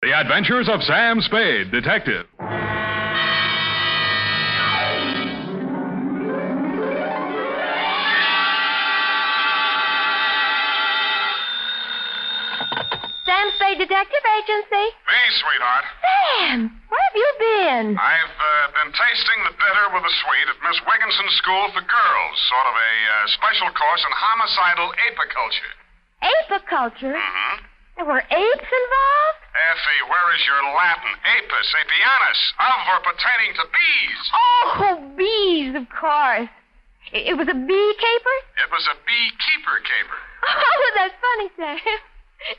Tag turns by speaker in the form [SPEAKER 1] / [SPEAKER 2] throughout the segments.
[SPEAKER 1] The Adventures of Sam Spade, Detective.
[SPEAKER 2] Sam Spade Detective Agency.
[SPEAKER 3] Me, sweetheart.
[SPEAKER 2] Sam, where have you been?
[SPEAKER 3] I've been tasting the bitter with the sweet at Miss Wigginson's School for Girls, sort of a special course in homicidal apiculture.
[SPEAKER 2] Apiculture?
[SPEAKER 3] Mm-hmm.
[SPEAKER 2] There were apes involved?
[SPEAKER 3] Effie, where is your Latin? Apis, apianus, of or pertaining to bees.
[SPEAKER 2] Oh, bees, of course. It was a bee caper?
[SPEAKER 3] It was a beekeeper caper.
[SPEAKER 2] Oh, that's funny, Sam.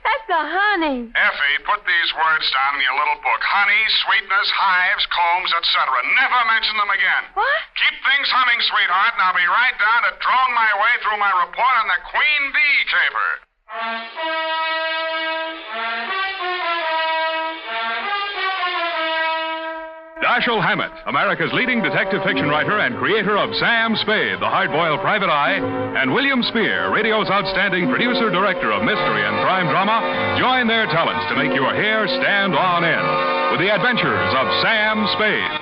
[SPEAKER 2] That's the honey.
[SPEAKER 3] Effie, put these words down in your little book. Honey, sweetness, hives, combs, etc. Never mention them again.
[SPEAKER 2] What?
[SPEAKER 3] Keep things humming, sweetheart, and I'll be right down to drone my way through my report on the queen bee caper.
[SPEAKER 1] Dashiell Hammett, America's leading detective fiction writer and creator of Sam Spade, the hard-boiled private eye, and William Spear, radio's outstanding producer-director of mystery and crime drama, join their talents to make your hair stand on end with the adventures of Sam Spade.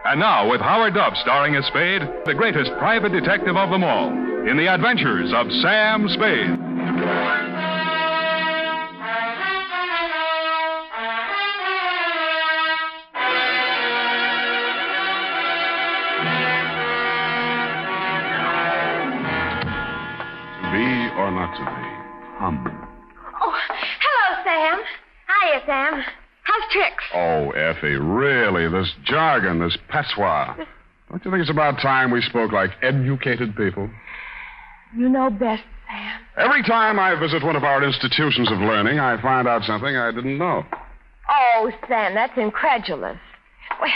[SPEAKER 1] And now, with Howard Duff starring as Spade, the greatest private detective of them all, in the adventures of Sam Spade.
[SPEAKER 4] Or not to be. Hum.
[SPEAKER 2] Oh, hello, Sam. Hiya, Sam. How's tricks?
[SPEAKER 4] Oh, Effie, really, this jargon, this patois. Don't you think it's about time we spoke like educated people?
[SPEAKER 2] You know best, Sam.
[SPEAKER 4] Every time I visit one of our institutions of learning, I find out something I didn't know.
[SPEAKER 2] Oh, Sam, that's incredulous. Well,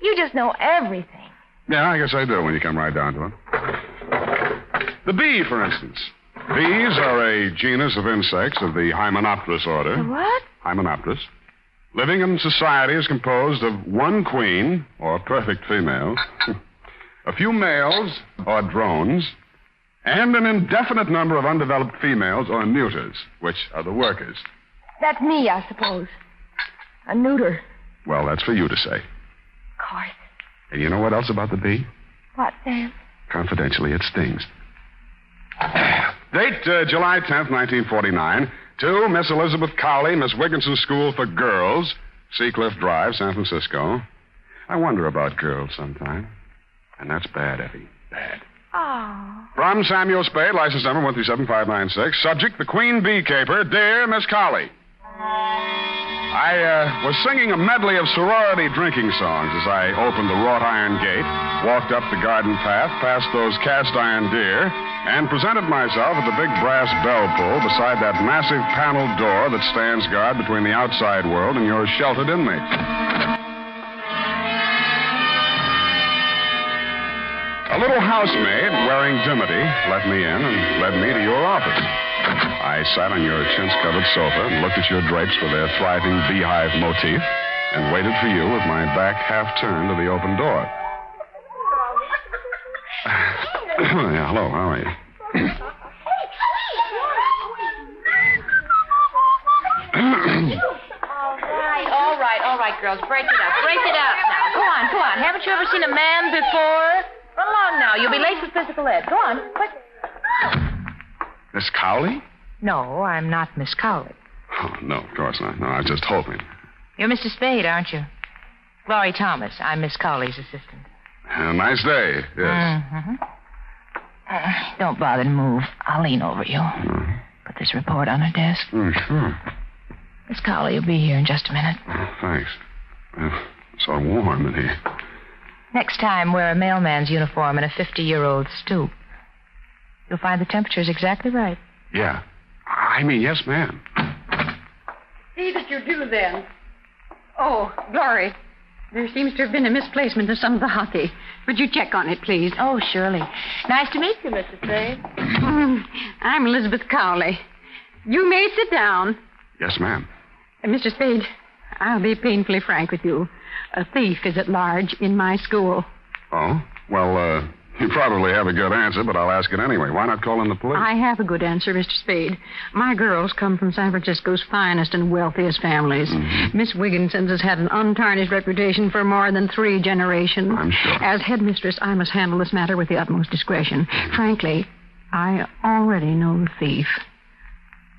[SPEAKER 2] you just know everything.
[SPEAKER 4] Yeah, I guess I do when you come right down to it. The bee, for instance. Bees are a genus of insects of the Hymenopterous order.
[SPEAKER 2] The what?
[SPEAKER 4] Hymenopterous. Living in society is composed of one queen, or perfect female, a few males, or drones, and an indefinite number of undeveloped females, or neuters, which are the workers.
[SPEAKER 2] That's me, I suppose. A neuter.
[SPEAKER 4] Well, that's for you to say.
[SPEAKER 2] Of course.
[SPEAKER 4] And you know what else about the bee?
[SPEAKER 2] What, Sam?
[SPEAKER 4] Confidentially, it stings. Date, July 10th, 1949. To Miss Elizabeth Cowley, Miss Wigginson's School for Girls, Seacliff Drive, San Francisco. I wonder about girls sometime. And that's bad, Effie. Bad.
[SPEAKER 2] Oh.
[SPEAKER 4] From Samuel Spade, license number 137596. Subject, the Queen Bee Caper. Dear Miss Cowley. I was singing a medley of sorority drinking songs as I opened the wrought iron gate, walked up the garden path, past those cast iron deer, and presented myself at the big brass bell pull beside that massive paneled door that stands guard between the outside world and your sheltered inmates. A little housemaid wearing dimity let me in and led me to your office. I sat on your chintz-covered sofa and looked at your drapes with their thriving beehive motif and waited for you with my back half turned to the open door. Yeah, hello, how are you?
[SPEAKER 5] All right, girls, break it up. Break it up now. Go on. Haven't you ever seen a man before? Run along now. You'll be late for physical ed. Go on, quick.
[SPEAKER 4] Miss Cowley?
[SPEAKER 5] No, I'm not Miss Cowley.
[SPEAKER 4] Oh, no, of course not. No, I was just hoping.
[SPEAKER 5] You're Mr. Spade, aren't you? Glory Thomas. I'm Miss Cowley's assistant.
[SPEAKER 4] Nice day, yes.
[SPEAKER 5] Mm-hmm. Don't bother to move. I'll lean over you.
[SPEAKER 4] Mm-hmm.
[SPEAKER 5] Put this report on her desk.
[SPEAKER 4] Sure.
[SPEAKER 5] Miss Cowley will be here in just a minute.
[SPEAKER 4] Oh, thanks. It's so warm in here.
[SPEAKER 5] Next time, wear a mailman's uniform and a 50-year-old stoop. You'll find the temperature's exactly right.
[SPEAKER 4] Yeah. I mean, yes, ma'am.
[SPEAKER 6] See that you do, then. Oh, Glory, there seems to have been a misplacement of some of the hockey. Would you check on it, please?
[SPEAKER 5] Oh, surely. Nice to meet you, Mrs. Spade.
[SPEAKER 6] I'm Elizabeth Cowley. You may sit down.
[SPEAKER 4] Yes, ma'am.
[SPEAKER 6] Mr. Spade, I'll be painfully frank with you. A thief is at large in my school.
[SPEAKER 4] Oh? Well, You probably have a good answer, but I'll ask it anyway. Why not call in the police?
[SPEAKER 6] I have a good answer, Mr. Spade. My girls come from San Francisco's finest and wealthiest families.
[SPEAKER 4] Mm-hmm.
[SPEAKER 6] Miss Wigginson's has had an untarnished reputation for more than 3 generations.
[SPEAKER 4] I'm sure.
[SPEAKER 6] As headmistress, I must handle this matter with the utmost discretion. Frankly, I already know the thief.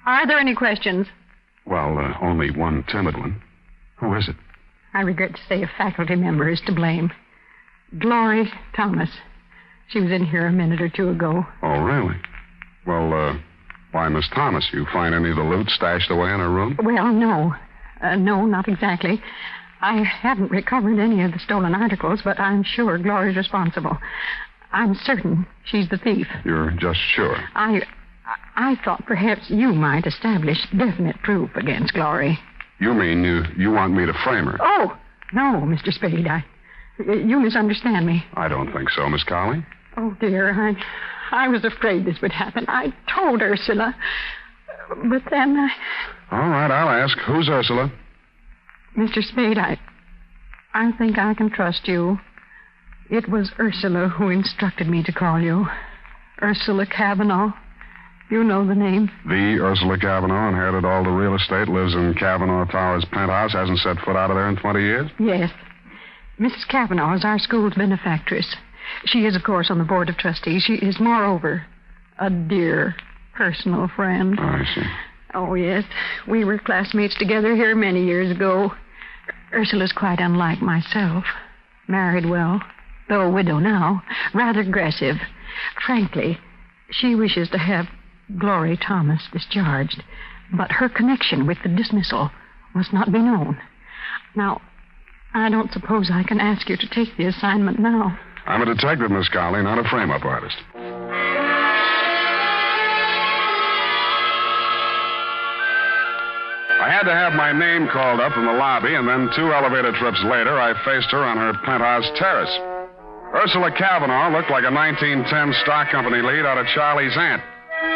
[SPEAKER 6] Are there any questions?
[SPEAKER 4] Well, only one timid one. Who is it?
[SPEAKER 6] I regret to say a faculty member is to blame. Glory Thomas. She was in here a minute or two ago.
[SPEAKER 4] Oh, really? Well, why, Miss Thomas, you find any of the loot stashed away in her room?
[SPEAKER 6] Well, no. No, not exactly. I haven't recovered any of the stolen articles, but I'm sure Glory's responsible. I'm certain she's the thief.
[SPEAKER 4] You're just sure?
[SPEAKER 6] I thought perhaps you might establish definite proof against Glory.
[SPEAKER 4] You mean you want me to frame her?
[SPEAKER 6] Oh, no, Mr. Spade. You misunderstand me.
[SPEAKER 4] I don't think so, Miss Cowley.
[SPEAKER 6] Oh, dear, I was afraid this would happen. I told Ursula, but then
[SPEAKER 4] All right, I'll ask. Who's Ursula?
[SPEAKER 6] Mr. Spade, I think I can trust you. It was Ursula who instructed me to call you. Ursula Kavanaugh. You know the name.
[SPEAKER 4] The Ursula Kavanaugh, inherited all the real estate, lives in Kavanaugh Towers penthouse, hasn't set foot out of there in 20 years?
[SPEAKER 6] Yes. Mrs. Kavanaugh is our school's benefactress. She is, of course, on the board of trustees. She is, moreover, a dear personal friend.
[SPEAKER 4] Oh, I see.
[SPEAKER 6] Oh, yes. We were classmates together here many years ago. Ursula's quite unlike myself. Married well, though a widow now. Rather aggressive. Frankly, she wishes to have Glory Thomas discharged, but her connection with the dismissal must not be known. Now, I don't suppose I can ask you to take the assignment now.
[SPEAKER 4] I'm a detective, Miss Cowley, not a frame-up artist. I had to have my name called up in the lobby, and then 2 elevator trips later, I faced her on her penthouse terrace. Ursula Kavanaugh looked like a 1910 stock company lead out of Charlie's Aunt,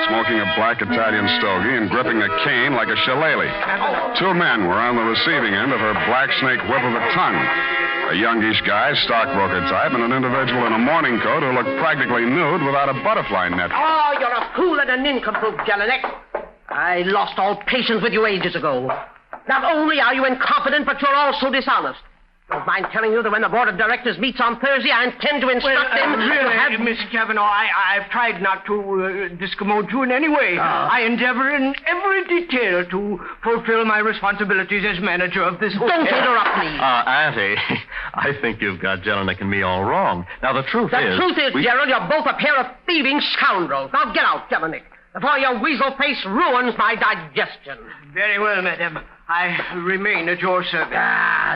[SPEAKER 4] smoking a black Italian stogie and gripping a cane like a shillelagh. 2 men were on the receiving end of her black snake whip of a tongue. A youngish guy, stockbroker type, and an individual in a morning coat who looked practically nude without a butterfly net.
[SPEAKER 7] Oh, you're a fool and a nincompoop, Jelinek. I lost all patience with you ages ago. Not only are you incompetent, but you're also dishonest. Don't mind telling you that when the board of directors meets on Thursday, I intend to instruct them to have...
[SPEAKER 8] Miss Kavanaugh, I've tried not to discommode you in any way. I endeavor in every detail to fulfill my responsibilities as manager of this hotel.
[SPEAKER 7] Don't interrupt me.
[SPEAKER 9] Auntie, I think you've got Jelinek and me all wrong. Now, the truth is...
[SPEAKER 7] The truth is, Gerald, you're both a pair of thieving scoundrels. Now get out, Jelinek, before your weasel face ruins my digestion.
[SPEAKER 8] Very well, madam. I remain at your service.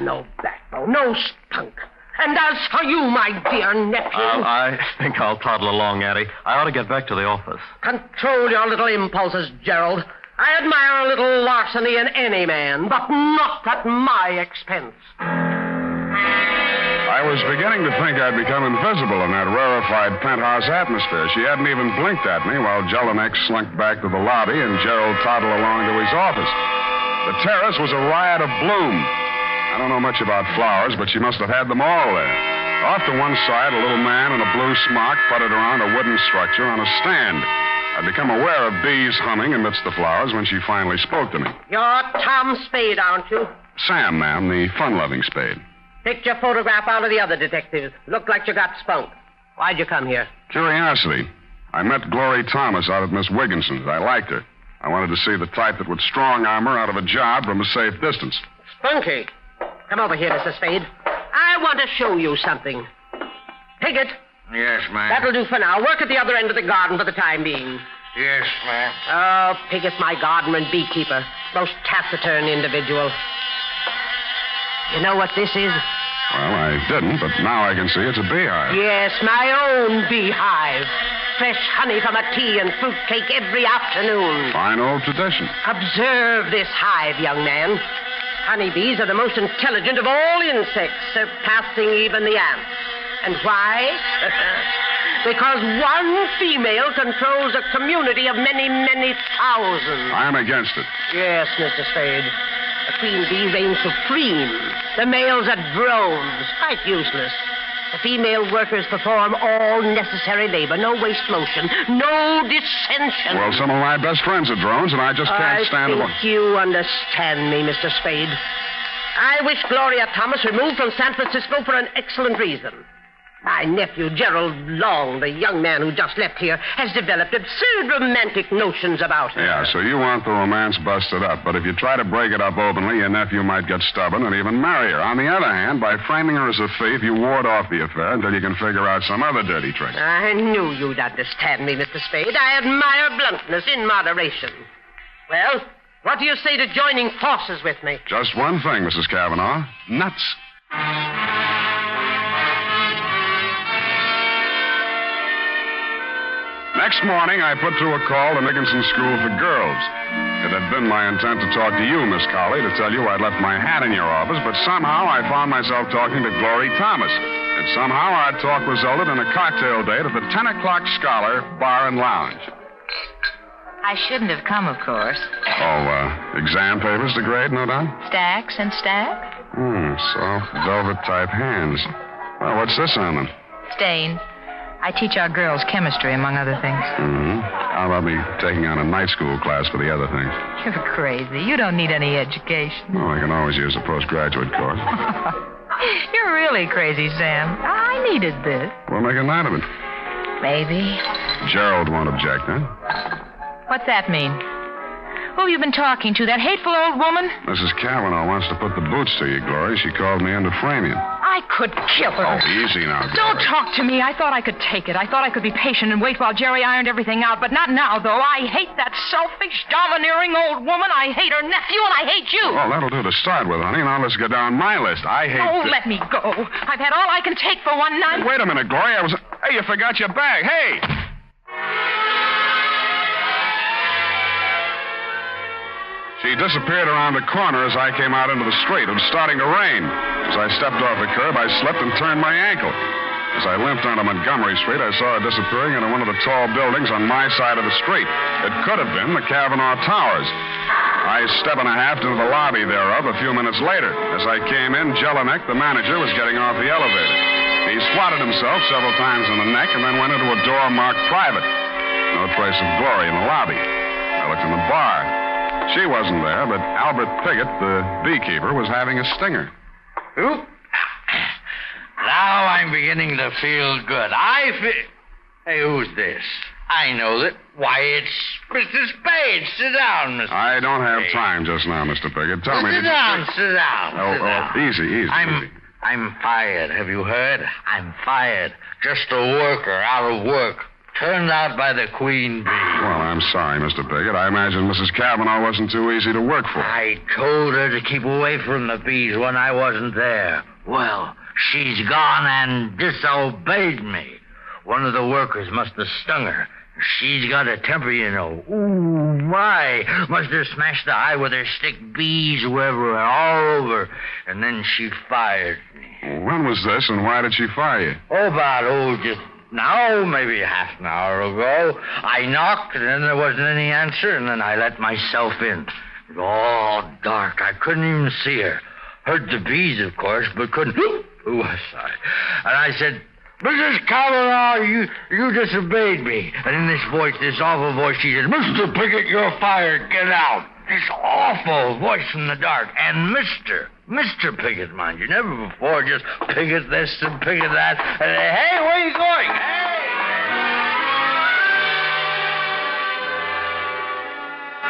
[SPEAKER 7] No backbone, no spunk. And as for you, my dear nephew...
[SPEAKER 9] I think I'll toddle along, Auntie. I ought to get back to the office.
[SPEAKER 7] Control your little impulses, Gerald. I admire a little larceny in any man, but not at my expense.
[SPEAKER 4] I was beginning to think I'd become invisible in that rarefied penthouse atmosphere. She hadn't even blinked at me while Jelinek slunk back to the lobby and Gerald toddled along to his office. The terrace was a riot of bloom. I don't know much about flowers, but she must have had them all there. Off to one side, a little man in a blue smock puttered around a wooden structure on a stand. I'd become aware of bees humming amidst the flowers when she finally spoke to me.
[SPEAKER 7] You're Tom Spade, aren't you?
[SPEAKER 4] Sam, ma'am, the fun-loving Spade.
[SPEAKER 7] Picked your photograph out of the other detectives. Looked like you got spunk. Why'd you come here?
[SPEAKER 4] Curiosity. I met Glory Thomas out at Miss Wigginson's. I liked her. I wanted to see the type that would strong-arm her out of a job from a safe distance.
[SPEAKER 7] Spunky. Come over here, Mr. Spade. I want to show you something. Piggott.
[SPEAKER 8] Yes, ma'am.
[SPEAKER 7] That'll do for now. Work at the other end of the garden for the time being.
[SPEAKER 8] Yes, ma'am.
[SPEAKER 7] Oh, Piggott's my gardener and beekeeper. Most taciturn individual. You know what this is?
[SPEAKER 4] Well, I didn't, but now I can see it's a beehive.
[SPEAKER 7] Yes, my own beehive. Fresh honey from a tea and fruit cake every afternoon.
[SPEAKER 4] Fine old tradition.
[SPEAKER 7] Observe this hive, young man. Honeybees are the most intelligent of all insects, surpassing even the ants. And why? Because one female controls a community of many, many thousands.
[SPEAKER 4] I'm against it.
[SPEAKER 7] Yes, Mr. Spade. The queen bee reigns supreme. The males are drones, quite useless. The female workers perform all necessary labor. No waste motion. No dissension.
[SPEAKER 4] Well, some of my best friends are drones, and I just can't stand them.
[SPEAKER 7] I think you understand me, Mr. Spade. I wish Gloria Thomas removed from San Francisco for an excellent reason. My nephew, Gerald Long, the young man who just left here, has developed absurd romantic notions about her.
[SPEAKER 4] Yeah, so you want the romance busted up. But if you try to break it up openly, your nephew might get stubborn and even marry her. On the other hand, by framing her as a thief, you ward off the affair until you can figure out some other dirty trick.
[SPEAKER 7] I knew you'd understand me, Mr. Spade. I admire bluntness in moderation. Well, what do you say to joining forces with me?
[SPEAKER 4] Just one thing, Mrs. Cavanaugh. Nuts. Next morning, I put through a call to Nicholson School for Girls. It had been my intent to talk to you, Miss Colley, to tell you I'd left my hat in your office, but somehow I found myself talking to Glory Thomas. And somehow our talk resulted in a cocktail date at the 10 o'clock Scholar Bar and Lounge.
[SPEAKER 5] I shouldn't have come, of course.
[SPEAKER 4] Oh, exam papers to grade, no doubt?
[SPEAKER 5] Stacks and stacks?
[SPEAKER 4] Soft velvet-type hands. Well, what's this on them?
[SPEAKER 5] Stains. I teach our girls chemistry, among other things.
[SPEAKER 4] How about me taking on a night school class for the other things?
[SPEAKER 5] You're crazy. You don't need any education.
[SPEAKER 4] Well, I can always use a postgraduate course.
[SPEAKER 5] You're really crazy, Sam. I needed this.
[SPEAKER 4] We'll make a night of it.
[SPEAKER 5] Maybe.
[SPEAKER 4] Gerald won't object, huh?
[SPEAKER 5] What's that mean? Who have you been talking to? That hateful old woman?
[SPEAKER 4] Mrs. Cavanaugh wants to put the boots to you, Glory. She called me in to frame you.
[SPEAKER 5] I could kill her.
[SPEAKER 4] Oh, easy now, Glory.
[SPEAKER 5] Don't talk to me. I thought I could take it. I thought I could be patient and wait while Jerry ironed everything out, but not now, though. I hate that selfish, domineering old woman. I hate her nephew, and I hate you.
[SPEAKER 4] Well, that'll do to start with, honey. Now let's get down my list. I hate...
[SPEAKER 5] Oh, let me go. I've had all I can take for one night.
[SPEAKER 4] Wait a minute, Glory. Hey, you forgot your bag. Hey! She disappeared around the corner as I came out into the street. It was starting to rain. As I stepped off the curb, I slipped and turned my ankle. As I limped onto Montgomery Street, I saw her disappearing into one of the tall buildings on my side of the street. It could have been the Cavanaugh Towers. I step and a half into the lobby thereof a few minutes later. As I came in, Jelinek, the manager, was getting off the elevator. He swatted himself several times in the neck and then went into a door marked private. No trace of Glory in the lobby. I looked in the bar. She wasn't there, but Albert Piggott, the beekeeper, was having a stinger.
[SPEAKER 10] Oop. Now I'm beginning to feel good. Hey, who's this? I know that. Why, it's Mr. Spade. Sit down, Mr.
[SPEAKER 4] I don't have
[SPEAKER 10] Spade.
[SPEAKER 4] time just now, Mr. Piggott. Tell me...
[SPEAKER 10] Sit down. Sit down.
[SPEAKER 4] Easy.
[SPEAKER 10] I'm fired. Have you heard? I'm fired. Just a worker out of work. Turned out by the queen bee.
[SPEAKER 4] Well, I'm sorry, Mr. Piggott. I imagine Mrs. Cavanaugh wasn't too easy to work for.
[SPEAKER 10] I told her to keep away from the bees when I wasn't there. Well, she's gone and disobeyed me. One of the workers must have stung her. She's got a temper, you know. Ooh, my. Must have smashed the eye with her stick. Bees were everywhere, all over. And then she fired me.
[SPEAKER 4] When was this, and why did she fire you?
[SPEAKER 10] Just now, maybe half an hour ago. I knocked, and then there wasn't any answer, and then I let myself in. It was all dark. I couldn't even see her. Heard the bees, of course, but couldn't... Ooh, I'm sorry. And I said, Mrs. Cavanaugh, you disobeyed me. And in this voice, this awful voice, she said, Mr. Piggott, you're fired. Get out. This awful voice from the dark. And Mr. Piggott, mind you, never before, just Piggott this and Piggott that. And, hey, where are you going? Hey!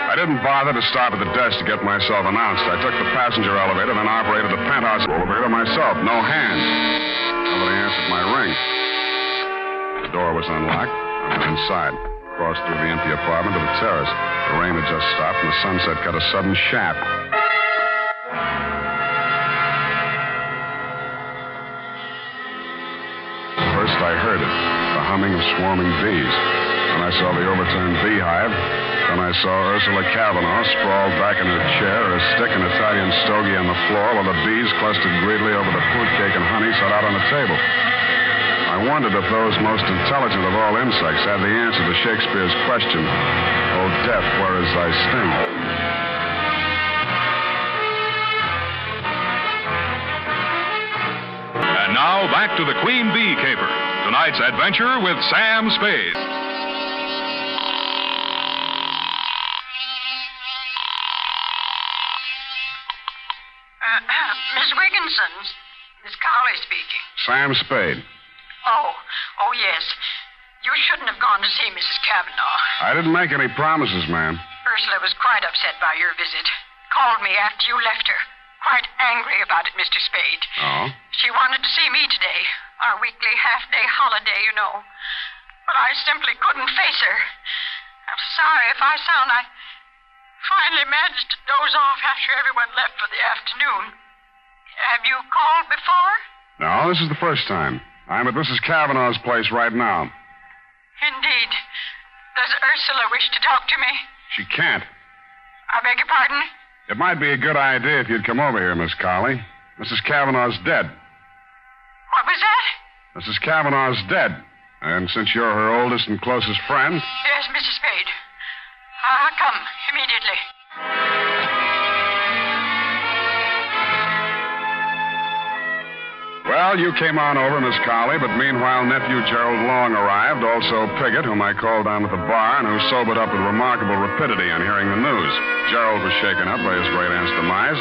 [SPEAKER 4] I didn't bother to stop at the desk to get myself announced. I took the passenger elevator, then operated the penthouse elevator myself. No hands. Nobody answered my ring. The door was unlocked. I went inside. Crossed through the empty apartment to the terrace. The rain had just stopped, and the sunset cut a sudden shaft. First, I heard it, the humming of swarming bees. Then I saw the overturned beehive. Then I saw Ursula Cavanaugh sprawled back in her chair, her stick and Italian stogie on the floor, while the bees clustered greedily over the fruit cake and honey set out on the table. I wondered if those most intelligent of all insects had the answer to Shakespeare's question, "O death, where is thy sting?"
[SPEAKER 1] And now, Now, back to the Queen Bee caper. Tonight's adventure with Sam Spade.
[SPEAKER 11] Miss Wigginson, Miss Cowley speaking.
[SPEAKER 4] Sam Spade.
[SPEAKER 11] Oh, yes. You shouldn't have gone to see Mrs. Kavanaugh.
[SPEAKER 4] I didn't make any promises, ma'am.
[SPEAKER 11] Ursula was quite upset by your visit. Called me after you left her. Quite angry about it, Mr. Spade.
[SPEAKER 4] Oh?
[SPEAKER 11] She wanted to see me today. Our weekly half-day holiday, you know. But I simply couldn't face her. I'm sorry if I finally managed to doze off after everyone left for the afternoon. Have you called before?
[SPEAKER 4] No, this is the first time. I'm at Mrs. Kavanaugh's place right now.
[SPEAKER 11] Indeed. Does Ursula wish to talk to me?
[SPEAKER 4] She can't.
[SPEAKER 11] I beg your pardon?
[SPEAKER 4] It might be a good idea if you'd come over here, Miss Cowley. Mrs. Kavanaugh's dead.
[SPEAKER 11] What was that?
[SPEAKER 4] Mrs. Kavanaugh's dead. And since you're her oldest and closest friend...
[SPEAKER 11] Yes, Mrs. Spade. I'll come immediately.
[SPEAKER 4] Well, you came on over, Miss Cowley, but meanwhile, nephew Gerald Long arrived, also Piggott, whom I called on at the bar, and who sobered up with remarkable rapidity on hearing the news. Gerald was shaken up by his great aunt's demise.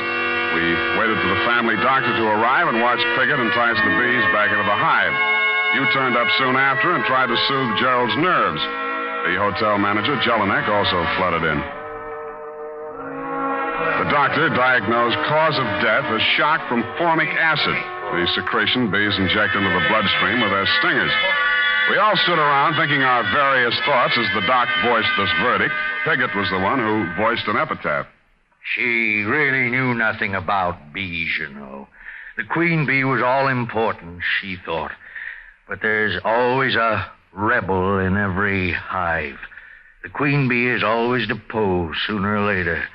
[SPEAKER 4] We waited for the family doctor to arrive and watched Piggott entice the bees back into the hive. You turned up soon after and tried to soothe Gerald's nerves. The hotel manager, Jelinek, also flooded in. The doctor diagnosed cause of death as shock from formic acid, the secretion bees inject into the bloodstream with their stingers. We all stood around thinking our various thoughts as the doc voiced this verdict. Piggott was the one who voiced an epitaph.
[SPEAKER 10] She really knew nothing about bees, you know. The queen bee was all important, she thought. But there's always a rebel in every hive. The queen bee is always deposed sooner or later.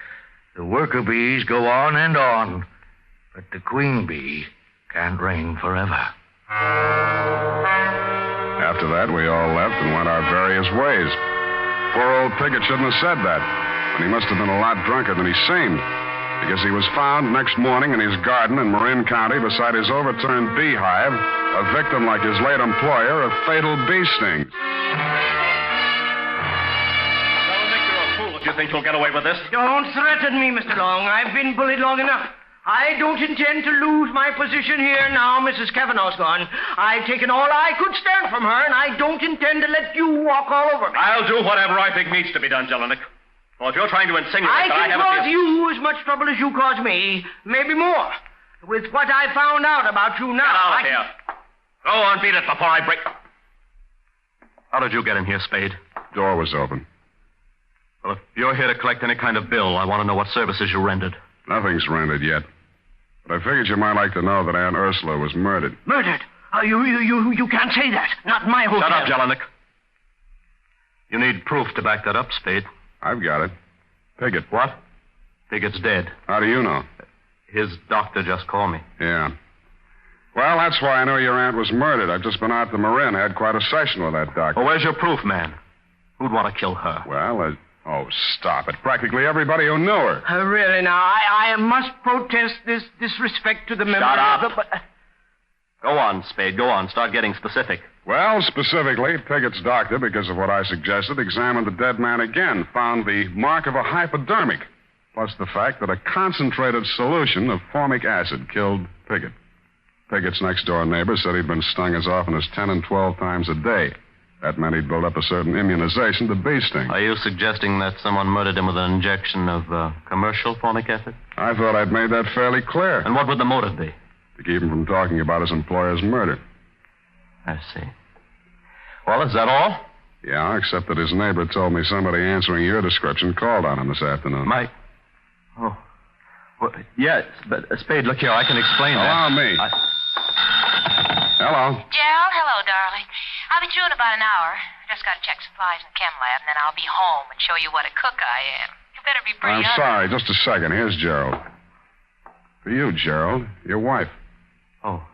[SPEAKER 10] The worker bees go on and on, but the queen bee can't reign forever.
[SPEAKER 4] After that, we all left and went our various ways. Poor old Piggott shouldn't have said that, and he must have been a lot drunker than he seemed, because he was found next morning in his garden in Marin County beside his overturned beehive, a victim like his late employer of fatal bee stings.
[SPEAKER 9] You think you'll get away with this?
[SPEAKER 8] Don't threaten me, Mr. Long. I've been bullied long enough. I don't intend to lose my position here now Mrs. Kavanaugh's gone. I've taken all I could stand from her, and I don't intend to let you walk all over me.
[SPEAKER 9] I'll do whatever I think needs to be done, Jelinek. Well, if you're trying to insinuate
[SPEAKER 8] I
[SPEAKER 9] that I
[SPEAKER 8] can
[SPEAKER 9] haven't...
[SPEAKER 8] cause you as much trouble as you cause me, maybe more. With what I found out about you now...
[SPEAKER 9] Get out of here. Go on, beat it before I break... How did you get in here, Spade?
[SPEAKER 4] Door was open.
[SPEAKER 9] Well, if you're here to collect any kind of bill, I want to know what services you rendered.
[SPEAKER 4] Nothing's rendered yet. But I figured you might like to know that Aunt Ursula was murdered.
[SPEAKER 8] Murdered? You can't say that. Not in my hotel.
[SPEAKER 9] Shut up, Jelinek. You need proof to back that up, Spade.
[SPEAKER 4] I've got it. Piggott.
[SPEAKER 9] What? Piggott's dead.
[SPEAKER 4] How do you know?
[SPEAKER 9] His doctor just called me.
[SPEAKER 4] Yeah. Well, that's why I know your aunt was murdered. I've just been out to Marin. I had quite a session with that doctor.
[SPEAKER 9] Well, where's your proof, man? Who'd want to kill her?
[SPEAKER 4] Well, oh, stop it. Practically everybody who knew her.
[SPEAKER 8] Really, now, I must protest this disrespect to the memory
[SPEAKER 9] Shut up.
[SPEAKER 8] of the...
[SPEAKER 9] Go on, Spade. Go on. Start getting specific.
[SPEAKER 4] Well, specifically, Piggott's doctor, because of what I suggested, examined the dead man again, found the mark of a hypodermic, plus the fact that a concentrated solution of formic acid killed Piggott. Piggott's next-door neighbor said he'd been stung as often as 10 and 12 times a day. That meant he'd built up a certain immunization to bee sting.
[SPEAKER 9] Are you suggesting that someone murdered him with an injection of commercial formic acid?
[SPEAKER 4] I thought I'd made that fairly clear.
[SPEAKER 9] And what would the motive be?
[SPEAKER 4] To keep him from talking about his employer's murder.
[SPEAKER 9] I see. Well, is that all?
[SPEAKER 4] Yeah, except that his neighbor told me somebody answering your description called on him this afternoon.
[SPEAKER 9] Mike? Oh. Well, yes, but Spade, look here, I can explain that.
[SPEAKER 4] Allow me. Hello.
[SPEAKER 12] Gerald, hello, darling. I'll be through in about an hour. Just got to check supplies in the chem lab, and then I'll be home and show you what a cook I am. You better be pretty
[SPEAKER 4] I'm sorry, just a second. Here's Gerald. For you, Gerald, your wife.
[SPEAKER 9] Oh.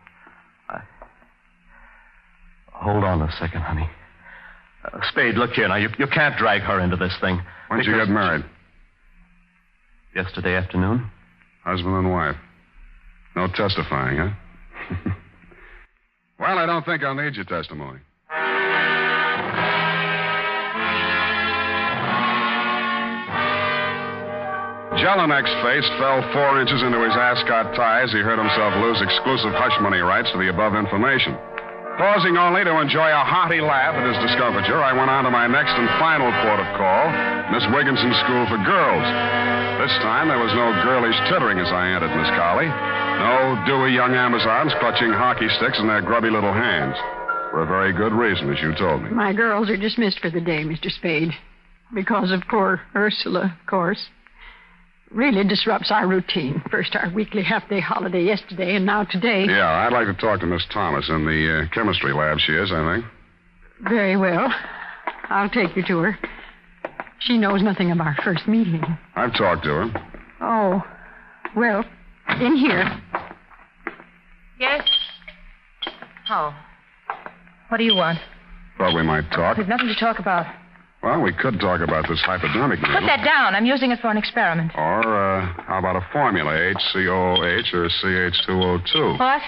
[SPEAKER 9] Hold on a second, honey. Spade, look here now. You can't drag her into this thing.
[SPEAKER 4] When'd you get married?
[SPEAKER 9] Yesterday afternoon.
[SPEAKER 4] Husband and wife. No testifying, huh? Well, I don't think I'll need your testimony. Jelinek's face fell 4 inches into his ascot tie as he heard himself lose exclusive hush money rights to the above information. Pausing only to enjoy a hearty laugh at his discomfiture, I went on to my next and final port of call, Miss Wigginson's School for Girls. This time there was no girlish tittering as I entered, Miss Colley. No dewy young Amazons clutching hockey sticks in their grubby little hands. For a very good reason, as you told me.
[SPEAKER 6] My girls are dismissed for the day, Mr. Spade. Because of poor Ursula, of course. Really disrupts our routine. First our weekly half-day holiday yesterday, and now today.
[SPEAKER 4] Yeah, I'd like to talk to Miss Thomas in the chemistry lab, she is, I think.
[SPEAKER 6] Very well. I'll take you to her. She knows nothing of our first meeting.
[SPEAKER 4] I've talked to her.
[SPEAKER 6] Oh, well, in here.
[SPEAKER 5] Yes? Oh. What do you want?
[SPEAKER 4] Thought we might talk.
[SPEAKER 5] There's nothing to talk about.
[SPEAKER 4] Well, we could talk about this hypodermic needle.
[SPEAKER 5] Put that down. I'm using it for an experiment.
[SPEAKER 4] Or, how about a formula, HCOOH or CH2O2?
[SPEAKER 5] What?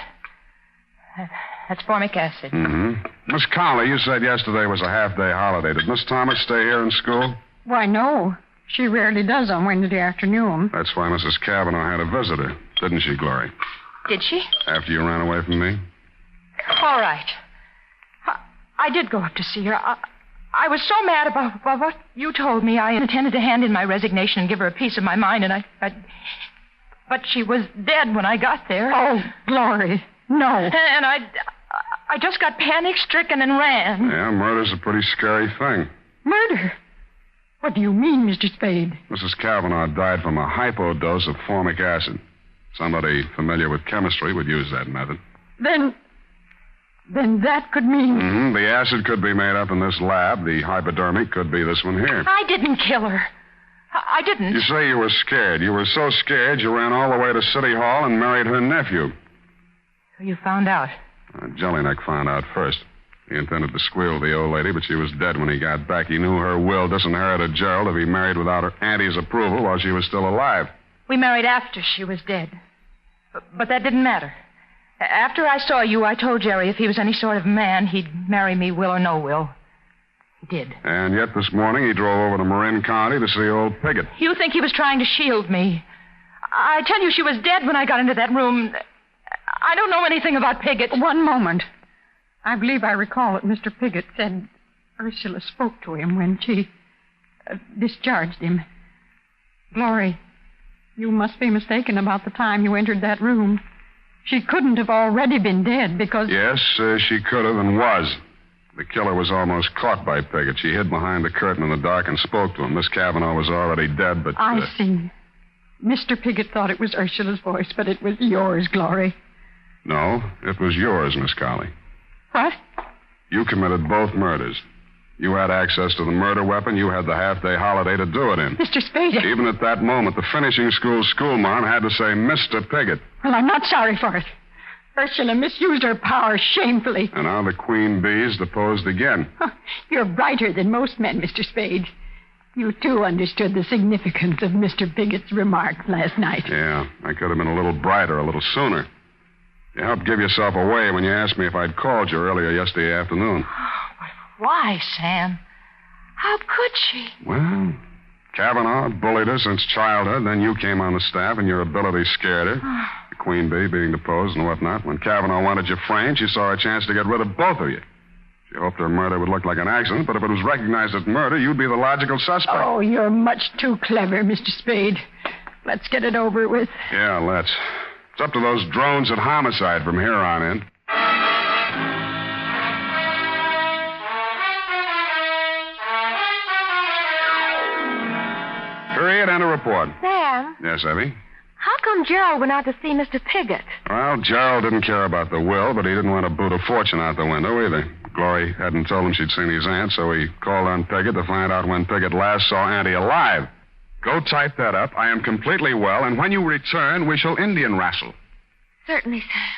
[SPEAKER 5] That's formic acid.
[SPEAKER 4] Mm-hmm. Miss Colley, you said yesterday was a half-day holiday. Did Miss Thomas stay here in school?
[SPEAKER 6] Why, no. She rarely does on Wednesday afternoon.
[SPEAKER 4] That's why Mrs. Cavanaugh had a visitor, didn't she, Glory?
[SPEAKER 5] Did she?
[SPEAKER 4] After you ran away from me?
[SPEAKER 5] All right. I did go up to see her. I was so mad about what you told me. I intended to hand in my resignation and give her a piece of my mind, and but she was dead when I got there.
[SPEAKER 6] Oh, Glory, no.
[SPEAKER 5] And I just got panic-stricken and ran.
[SPEAKER 4] Yeah, murder's a pretty scary thing.
[SPEAKER 6] Murder? What do you mean, Mr. Spade?
[SPEAKER 4] Mrs. Cavanaugh died from a hypodose of formic acid. Somebody familiar with chemistry would use that method.
[SPEAKER 6] Then that could mean...
[SPEAKER 4] Mm-hmm. The acid could be made up in this lab. The hypodermic could be this one here.
[SPEAKER 5] I didn't kill her. I didn't.
[SPEAKER 4] You say you were scared. You were so scared you ran all the way to City Hall and married her nephew.
[SPEAKER 5] You found out?
[SPEAKER 4] Jelinek found out first. He intended to squeal the old lady, but she was dead when he got back. He knew her will disinherited Gerald if he married without her auntie's approval while she was still alive.
[SPEAKER 5] We married after she was dead. But that didn't matter. After I saw you, I told Jerry if he was any sort of man, he'd marry me, will or no will. He did.
[SPEAKER 4] And yet this morning he drove over to Marin County to see old Piggott.
[SPEAKER 5] You think he was trying to shield me? I tell you, she was dead when I got into that room. I don't know anything about Piggott.
[SPEAKER 6] One moment. I believe I recall that Mr. Piggott said Ursula spoke to him when she discharged him. Glory, you must be mistaken about the time you entered that room. She couldn't have already been dead because...
[SPEAKER 4] Yes, she could have and was. The killer was almost caught by Piggott. She hid behind the curtain in the dark and spoke to him. Miss Cavanaugh was already dead, but...
[SPEAKER 6] I see. Mr. Piggott thought it was Ursula's voice, but it was yours, Glory.
[SPEAKER 4] No, it was yours, Miss Colley.
[SPEAKER 6] What?
[SPEAKER 4] You committed both murders. You had access to the murder weapon. You had the half-day holiday to do it in.
[SPEAKER 6] Mr. Spade...
[SPEAKER 4] Even at that moment, the finishing school schoolmarm had to say Mr. Piggott.
[SPEAKER 6] Well, I'm not sorry for it. Ursula misused her power shamefully.
[SPEAKER 4] And now the queen bee's deposed again.
[SPEAKER 6] You're brighter than most men, Mr. Spade. You, too, understood the significance of Mr. Piggott's remark last night.
[SPEAKER 4] Yeah, I could have been a little brighter a little sooner. You helped give yourself away when you asked me if I'd called you earlier yesterday afternoon.
[SPEAKER 5] Why, Sam? How could she?
[SPEAKER 4] Well, Cavanaugh bullied her since childhood. Then you came on the staff and your ability scared her. The queen bee being deposed and whatnot. When Cavanaugh wanted you framed, she saw a chance to get rid of both of you. She hoped her murder would look like an accident, but if it was recognized as murder, you'd be the logical suspect.
[SPEAKER 6] Oh, you're much too clever, Mr. Spade. Let's get it over with.
[SPEAKER 4] Yeah, let's. It's up to those drones at homicide from here on in. Period and a report.
[SPEAKER 2] Sam,
[SPEAKER 4] Yes, Evie?
[SPEAKER 2] how come Gerald went out to see Mr. Piggott?
[SPEAKER 4] Well, Gerald didn't care about the will, but he didn't want to boot a fortune out the window either. Glory hadn't told him she'd seen his aunt, so he called on Piggott to find out when Piggott last saw Auntie alive. Go type that up. I am completely well, and when you return, we shall Indian wrestle.
[SPEAKER 2] Certainly, Sam.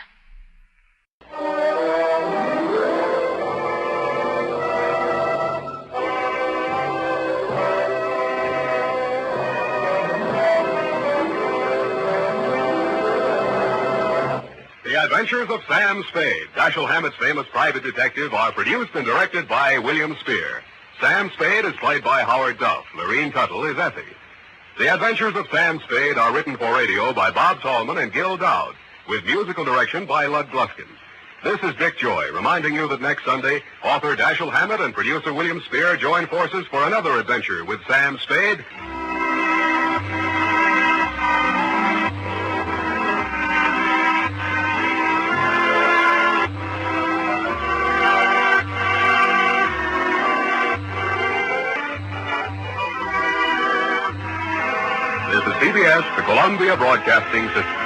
[SPEAKER 3] The
[SPEAKER 1] The Adventures of Sam Spade, Dashiell Hammett's famous private detective, are produced and directed by William Spear. Sam Spade is played by Howard Duff. Lorene Tuttle is Effie. The Adventures of Sam Spade are written for radio by Bob Tallman and Gil Dowd, with musical direction by Lud Gluskin. This is Dick Joy, reminding you that next Sunday, author Dashiell Hammett and producer William Spear join forces for another adventure with Sam Spade. This is CBS, the Columbia Broadcasting System.